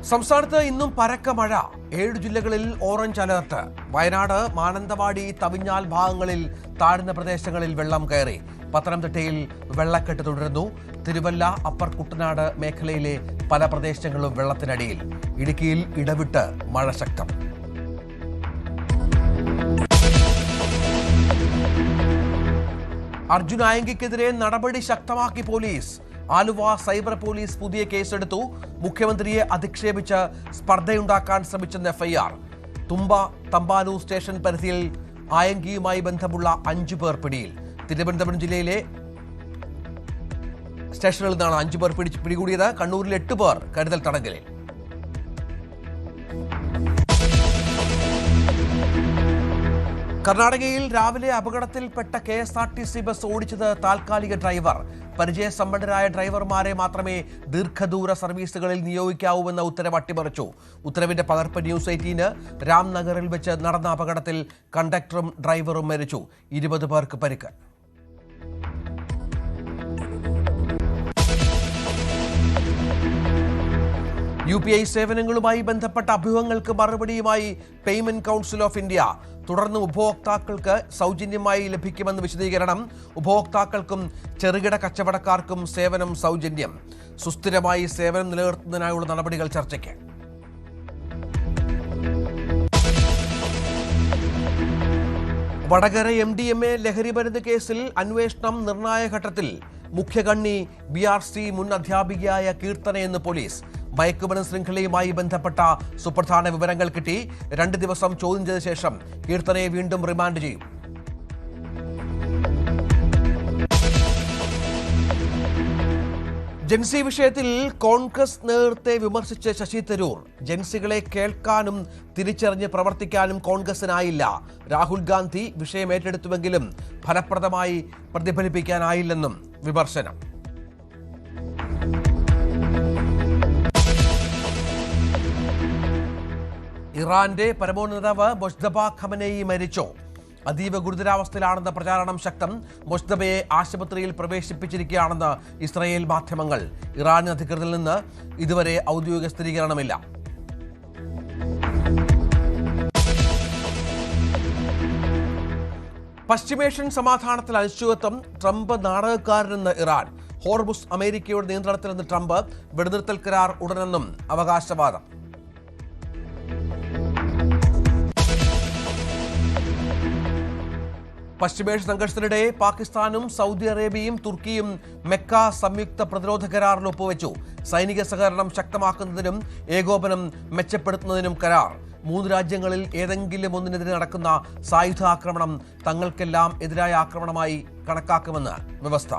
സംസ്ഥാനത്ത് ഇന്നും പരക്ക മഴ. 7 ജില്ലകളിൽ ഓറഞ്ച് അലർട്ട്. വയനാട്, മാനന്തവാടി, തവിഞ്ഞാൽ ഭാഗങ്ങളിൽ താഴ്ന്ന പ്രദേശങ്ങളിൽ വെള്ളം കയറി. പത്തനംതിട്ടയിൽ വെള്ളക്കെട്ട് തുടരുന്നു. തിരുവല്ല, അപ്പർ കുട്ടനാട് മേഖലയിലെ പല പ്രദേശങ്ങളും വെള്ളത്തിനടിയിൽ. ഇടുക്കിയിൽ ഇടവിട്ട് മഴ ശക്തം. അർജുൻ ആയങ്കിക്കെതിരെ നടപടി ശക്തമാക്കി പോലീസ്. ആലുവ സൈബർ പോലീസ് പുതിയ കേസെടുത്തു. മുഖ്യമന്ത്രിയെ അധിക്ഷേപിച്ച് സ്പർദ്ധയുണ്ടാക്കാൻ ശ്രമിച്ചെന്ന് എഫ്ഐആർ. തുമ്പ തമ്പാനൂർ സ്റ്റേഷൻ പരിധിയിൽ ആയങ്കിയുമായി ബന്ധമുള്ള 5 പേർ പിടിയിൽ. തിരുവനന്തപുരം ജില്ലയിലെ സ്റ്റേഷനിൽ നിന്നാണ് 5 പേർ പിടികൂടിയത്. കണ്ണൂരിൽ 8 പേർ കരുതൽ തടങ്കലിൽ. കർണാടകയിൽ രാവിലെ അപകടത്തിൽപ്പെട്ട KSRTC ബസ് ഓടിച്ചത് താൽക്കാലിക ഡ്രൈവർ. പരിചയസമ്പന്നരായ ഡ്രൈവർമാരെ മാത്രമേ ദീർഘദൂര സർവീസുകളിൽ നിയോഗിക്കാവൂവെന്ന ഉത്തരവ് അട്ടിമറിച്ചു. ഉത്തരവിന്റെ പകർപ്പ് ന്യൂസ് 18. രാംനഗറിൽ വെച്ച് നടന്ന അപകടത്തിൽ കണ്ടക്ടറും ഡ്രൈവറും മരിച്ചു. 20 പേർക്ക് പരിക്ക്. UPI സേവനങ്ങളുമായി ബന്ധപ്പെട്ട അഭ്യൂഹങ്ങൾക്ക് മറുപടിയുമായി പേയ്മെന്റ് കൗൺസിൽ ഓഫ് ഇന്ത്യ. തുടർന്ന് ഉപഭോക്താക്കൾക്ക് സൗജന്യമായി ലഭിക്കുമെന്ന് വിശദീകരണം. ഉപഭോക്താക്കൾക്കും ചെറുകിട കച്ചവടക്കാർക്കും സേവനം സൗജന്യം. സുസ്ഥിരമായി സേവനം നിലനിർത്തുന്നതിനായുള്ള നടപടികൾ ചർച്ചയ്ക്ക്. വടകര MDMA ലഹരി മരുന്ന് കേസിൽ അന്വേഷണം നിർണായക ഘട്ടത്തിൽ. മുഖ്യകണ്ണി BRC മുൻ അധ്യാപികയായ കീർത്തനയെന്ന് പോലീസ്. മയക്കുമരുന്ന് ശൃംഖലയുമായി ബന്ധപ്പെട്ട സുപ്രധാന വിവരങ്ങൾ കിട്ടി. 2 ദിവസം ചോദ്യം ചെയ്ത ശേഷം കീർത്തനയെ വീണ്ടും റിമാൻഡ് ചെയ്യും. ജൻസി വിഷയത്തിൽ കോൺഗ്രസ് നേതൃത്വത്തെ വിമർശിച്ച് ശശി തരൂർ. ജൻസികളെ കേൾക്കാനും തിരിച്ചറിഞ്ഞ് പ്രവർത്തിക്കാനും കോൺഗ്രസിനായില്ല. രാഹുൽ ഗാന്ധി വിഷയം ഏറ്റെടുത്തുവെങ്കിലും ഫലപ്രദമായി പ്രതിഫലിപ്പിക്കാനായില്ലെന്നും വിമർശനം. ഇറാന്റെ പരമോന്നത നേതാവ് മൊജ്തബ ഖമനേയി മരിച്ചു. അതീവ ഗുരുതരാവസ്ഥയിലാണെന്ന പ്രചാരണം ശക്തം. മൊജ്തബയെ ആശുപത്രിയിൽ പ്രവേശിപ്പിച്ചിരിക്കുകയാണെന്ന് ഇസ്രായേൽ മാധ്യമങ്ങൾ. ഇറാൻ അധികൃതരിൽ നിന്ന് ഇതുവരെ ഔദ്യോഗിക സ്ഥിരീകരണമില്ല. പശ്ചിമേഷ്യൻ സമാധാനത്തിൽ അനിശ്ചിതത്വം. Trump നാടകക്കാരനെന്ന് Iran. ഹോർമുസ് അമേരിക്കയുടെ നിയന്ത്രണത്തിലെന്ന് ട്രംപ്. വെടിനിർത്തൽ കരാർ ഉടനെന്നും അവകാശവാദം. പശ്ചിമേഷ്യ സംഘർഷത്തിനിടെ പാകിസ്ഥാനും സൗദി അറേബ്യയും തുർക്കിയും മെക്ക സംയുക്ത പ്രതിരോധ കരാറിൽ ഒപ്പുവെച്ചു. സൈനിക സഹകരണം ശക്തമാക്കുന്നതിനും ഏകോപനം മെച്ചപ്പെടുത്തുന്നതിനും കരാർ. 3 രാജ്യങ്ങളിൽ ഏതെങ്കിലും ഒന്നിനെതിരെ നടക്കുന്ന സായുധ ആക്രമണം തങ്ങൾക്കെല്ലാം എതിരായ ആക്രമണമായി കണക്കാക്കുമെന്ന് വ്യവസ്ഥ.